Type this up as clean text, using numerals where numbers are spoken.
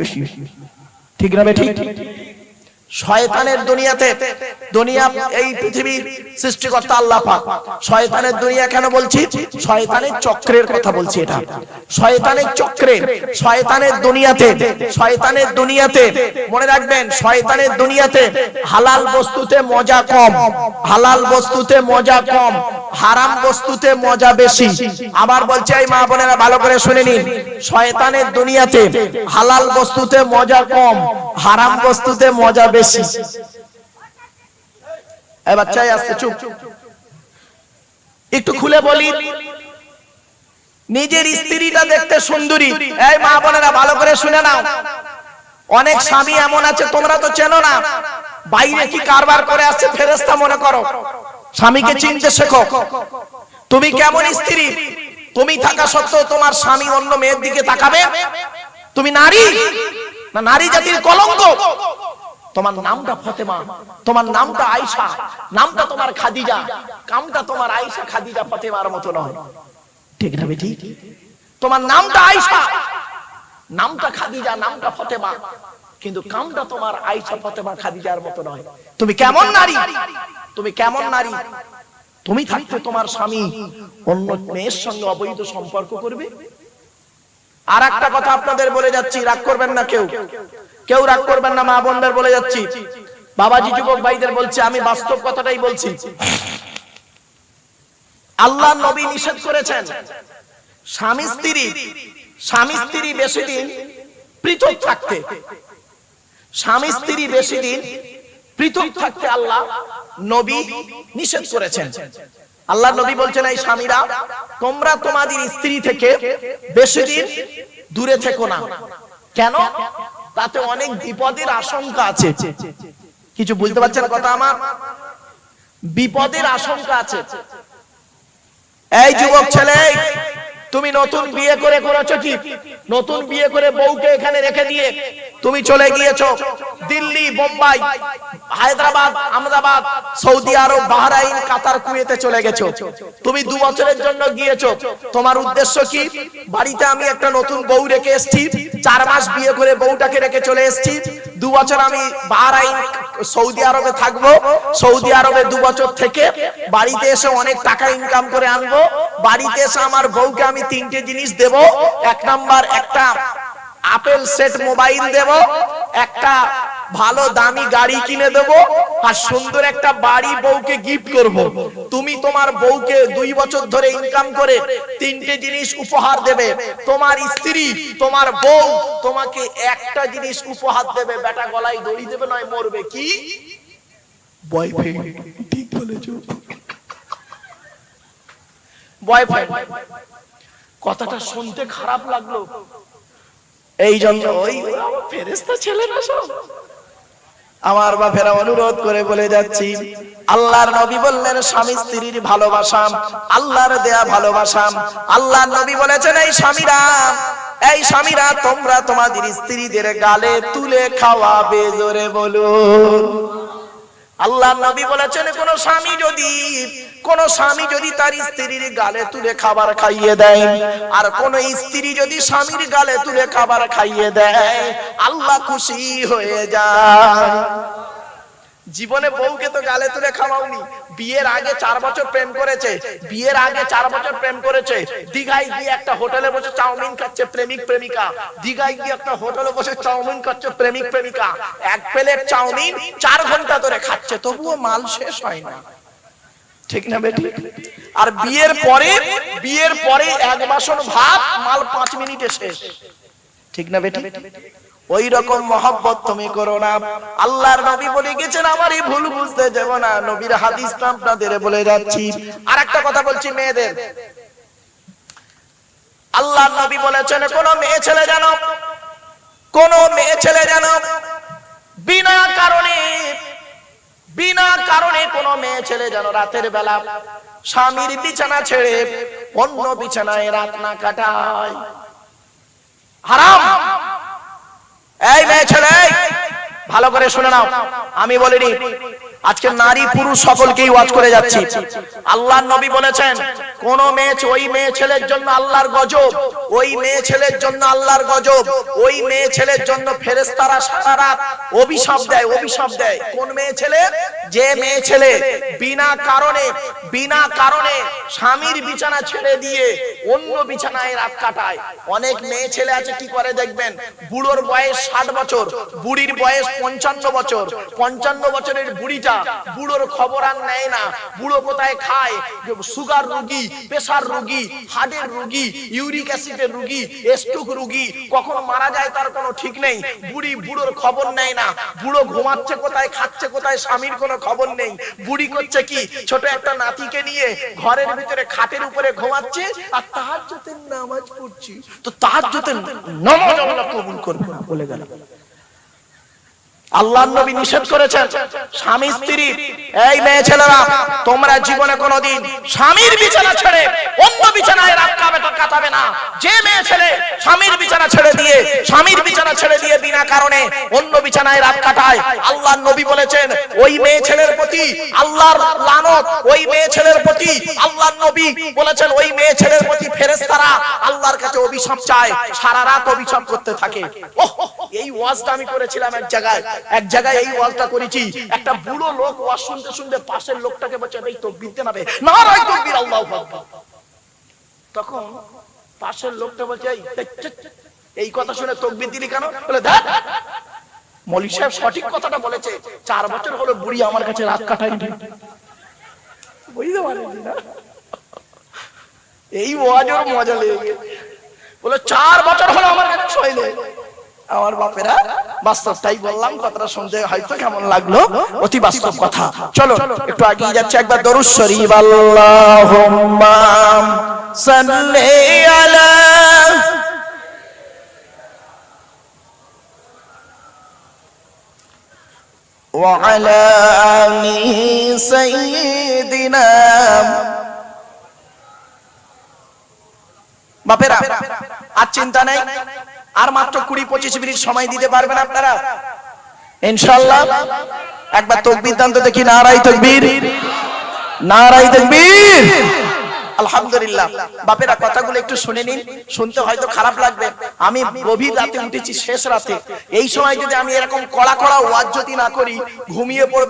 বেশি, ঠিক না ঠিক? শয়তানের দুনিয়াতে, দুনিয়া এই পৃথিবীর সৃষ্টিকর্তা আল্লাহ পাক, শয়তানের দুনিয়া কেন বলছি? শয়তানের চক্রের কথা বলছি। এটা শয়তানের চক্রের, শয়তানের দুনিয়াতে, শয়তানের দুনিয়াতে মনে রাখবেন, শয়তানের দুনিয়াতে হালাল বস্তুতে মজা কম, হালাল বস্তুতে মজা কম, হারাম বস্তুতে মজা বেশি। আবার বলছি এই মা বোনেরা ভালো করে শুনে নিন, শয়তানের দুনিয়াতে হালাল বস্তুতে মজা কম, হারাম বস্তুতে মজা বেশি। এই বাচ্চাই আসছে, চুপ, একটু খুলে বলি। নিজের স্ত্রীটা দেখতে সুন্দরী, এই মা বোনেরা ভালো করে শুনে নাও। অনেক স্বামী এমন আছে, তোমরা তো চেনো না, বাইরে কি কারবার করে আসছে ফেরেশতা মনে করো। স্বামীকে চিনতে শেখো। তুমি কেমন স্ত্রী? তুমি থাকা সত্ত্বেও তোমার স্বামী অন্য মেয়ের দিকে তাকাবে? তুমি নারী না নারী জাতির কলঙ্ক? তোমার নামটা ফাতেমা, তোমার নামটা আয়েশা, নামটা তোমার খাদিজা, কামটা তোমার আয়েশা খাদিজা ফাতেমার মতো নয়, ঠিক না বেটি? তোমার নামটা আয়েশা, নামটা খাদিজা, নামটা ফাতেমা, কিন্তু কামটা তোমার আয়েশা ফাতেমা খাদিজার মতো নয়। তুমি কেমন নারী? তুমি কেমন নারী? তুমি থাকতে তোমার স্বামী অন্য মেয়ের সঙ্গে অবৈধ সম্পর্ক করবে? আর একটা কথা আপনাদের বলে যাচ্ছি, রাগ করবেন না, কেউ কেউ রাগ করবেন না, মা বোনদের বলে যাচ্ছি, বাবাজি যুবক ভাইদের বলছি, আমি বাস্তব কথাটাই বলছি। আল্লাহ নবী নিষেধ করেছেন স্বামী স্ত্রী বেশি দিন পৃথক থাকতে, স্বামী স্ত্রী বেশি দিন পৃথক থাকতে আল্লাহ নবী নিষেধ করেছেন। আল্লাহ নবী বলছেন, এই স্বামীরা তোমরা তোমাদের স্ত্রী থেকে বেশি দিন দূরে থেকো না। কেন? তাতে অনেক বিপদের আশঙ্কা আছে। কিছু বুঝতে পারছেন কথা আমার? বিপদের আশঙ্কা আছে। এই যুবক ছেলে, তুমি নতুন বিয়ে করে করেছো কি? নতুন বিয়ে করে বউকে এখানে রেখে দিয়ে তুমি চলে গিয়েছো দিল্লি, বোম্বাই, হায়দ্রাবাদ, আহমেদাবাদ, সৌদি আরব, বাহরাইন, কাতার, কুয়েতে চলে গেছো। তুমি 2 বছরের জন্য গিয়েছো। তোমার উদ্দেশ্য কি? বাড়িতে আমি একটা নতুন বউ রেখে এসেছি, 4 মাস বিয়ে করে বউটাকে রেখে চলে এসেছি, 2 বছর আমি বাহরাইন, সৌদি আরবে থাকবো, সৌদি আরবে 2 বছর থেকে বাড়িতে এসে অনেক টাকা ইনকাম করে আনবো, বাড়িতে এসে আমার বউকে আমি 3টে জিনিস দেব। 1 নাম্বার, একটা আপেল সেট মোবাইল দেব, একটা ভালো দামি গাড়ি কিনে দেব, আর সুন্দর একটা বাড়ি বউকে গিফট করব। তুমি তোমার বউকে 2 বছর ধরে ইনকাম করে 3টে জিনিস উপহার দেবে। তোমার স্ত্রী, তোমার বউ তোমাকে একটা জিনিস উপহার দেবে, বেটা গলায় দড়ি দেবে, নয় মরবে। কি? বয়ফ্রেন্ড। ঠিক বলেছো, বয়ফ্রেন্ড। কথাটা শুনতে খারাপ লাগলো, এই জন্য ওই ফেরেশতা ছেলেরা সব আমার বাপেরা অনুরোধ করে বলে যাচ্ছি, আল্লাহর নবী বললেন স্বামী স্ত্রীর ভালোবাসা আল্লাহর দেয়া ভালোবাসা। আল্লাহর নবী বলেছেন, এই স্বামীরা তোমরা তোমাদের স্ত্রীদের গালে তুলে খাওয়াবে। জোরে বলুন। আল্লাহর নবী বলেছেন, কোন স্বামী যদি তার স্ত্রীর গালে তুলে খাবার খাইয়ে দেয়, আর কোন স্ত্রী যদি স্বামীর গালে তুলে খাবার খাইয়ে দেয়, আল্লাহ খুশি হয়ে যায়। জীবনে বউকে তো গালে তুলে খাওয়াওনি। বিয়ের আগে 4 বছর প্রেম করেছে, বিয়ের আগে 4 বছর প্রেম করেছে, দীঘায় গিয়ে একটা হোটেলে বসে চাউমিন খাচ্ছে প্রেমিক প্রেমিকা, দীঘায় গিয়ে একটা হোটেলে বসে চাউমিন খাচ্ছে প্রেমিক প্রেমিকা, 1 প্লেট চাউমিন 4 ঘন্টা ধরে খাচ্ছে, তবুও মাল শেষ হয় না, ঠিক না বেটি? আর বিয়ের পরে 1 বাসন ভাত, মাল 5 মিনিটে শেষ, ঠিক না বেটি? ওই রকম মহব্বত তুমি করো না। আল্লাহর নবী বলে গেছেন, আমার এই ভুল বুঝতে যাব না, নবীর হাদিসটা আপনাদের বলে যাচ্ছি। আর একটা কথা বলছি মেয়েদের, আল্লাহর নবী বলেছেন, কোন মেয়ে ছেলে যেন বিনা কারণে কোন মেয়ে ছেলে যেন রাতের বেলা স্বামীর বিছানা ছেড়ে অন্য বিছানায় রাত না কাটায়। হারাম। এই মেয়ে ছেলে ভালো করে শুনে নাও, আমি বলিনি, আজকে নারী পুরুষ সকলকেই ওয়াজ করে যাচ্ছি। আল্লাহর নবী বলেছেন, কোন মেয়ে ওই মেয়ে ছেলের জন্য আল্লাহর গজব, ওই মেয়ে ছেলের জন্য আল্লাহর গজব, ওই মেয়ে ছেলের জন্য ফেরেশতারা সারা রাত অভিশাপ দেয়, অভিশাপ দেয়। কোন মেয়ে ছেলে? যে মেয়ে ছেলে বিনা কারণে স্বামীর বিছানা ছেড়ে দিয়ে অন্য বিছানায় রাত কাটায়। অনেক মেয়ে ছেলে আছে কি করে দেখবেন, বুড়োর বয়স 60 বছর, বুড়ির বয়স 55 বছর, 55 বছরের বুড়িটা বুড়োর খবর আর নেয় না। বুড়ো কোথায় খায়, সুগার রোগী, প্রেসার রোগী, হার্টের রোগী, ইউরিক অ্যাসিডের রোগী, স্ট্রোক রোগী, কখন মারা যায় তার কোনো ঠিক নেই। বুড়ি বুড়োর খবর নেয় না। বুড়ো ঘুমাচ্ছে কোথায়, খাচ্ছে কোথায়, স্বামীর কোনো খবর নেই। বুড়ি করছে কি, ছোট একটা নাতিকে নিয়ে ঘরের ভিতরে খাটের উপরে ঘুমাচ্ছে আর তাহাজ্জুদের নামাজ পড়ছি। তো তাহাজ্জুদের নামাজ আল্লাহ কবুল করবে না বলে গেল। আল্লাহর নবী নিষেধ করেছেন স্বামী স্ত্রী, এই মেয়ে ছেলেরা তোমরা জীবনে কোনোদিন স্বামীর বিছানা ছেড়ে অন্য বিছানায় রাত কাটাবে না। যে মেয়ে ছেলে স্বামীর বিছানা ছেড়ে দিয়ে বিনা কারণে অন্য বিছানায় রাত কাটায়, আল্লাহর নবী বলেছেন ওই মেয়ে ছেলের প্রতি আল্লাহর লানত, ওই মেয়ে ছেলের প্রতি আল্লাহর নবী বলেছেন ওই মেয়ে ছেলের প্রতি ফেরেশতারা আল্লাহর কাছে অভিশাপ চায়, সারা রাত অভিশাপ করতে থাকে। এই ওয়াজটা আমি করেছিলাম এক জায়গায় এই ওয়াজটা করেছি। একটা বুড়ো লোক ওয়াজ শুনতে শুনতে পাশের লোকটাকে বলছে, এই তাকবীর দেন হবে, নারায়ে তাকবীর, আল্লাহু আকবার। তখন পাশের লোকটা বলছে, এই কথা শুনে তাকবীর দিলি কেন? বলে দেখ মৌলভী সাহেব সঠিক কথাটা বলেছে, 4 বছর হলো বুড়ি আমার কাছে রাত কাটায়নি। বুঝতে পারেনি না? এই ওয়াজের মজা লেগে গেছে। বলে 4 বছর হলো আমার কাছে শোয়নি। আমার বাপেরা বাস্তবটাই বললাম, কথাটা শুনতে হয়তো কেমন লাগলো, অতি বাস্তব কথা। চলো একটু এগিয়ে যাচ্ছে, একবার দরুদ শরীফ আল্লাহুম্মা সাল্লি আলা ওয়া আলা আলি সাইয়্যিদিনা। বাপেরা আর চিন্তা নেই, আর মাত্র 20-25 মিনিট সময় দিতে পারবেন আপনারা ইনশাআল্লাহ। একবার তাকবীর দান তো দেখি, নারায়ে তাকবীর, নারায়ে তাকবীর, আলহামদুলিল্লাহ। বাপেরা কথাগুলো একটু শুনে নিন, শুনতে হয়তো খারাপ লাগবে। আমি গভীর রাতে উঠেছি, শেষ রাতে। এই সময় যদি আমি এরকম কড়া ওয়াজ যদি না করি, ঘুমিয়ে পড়ব।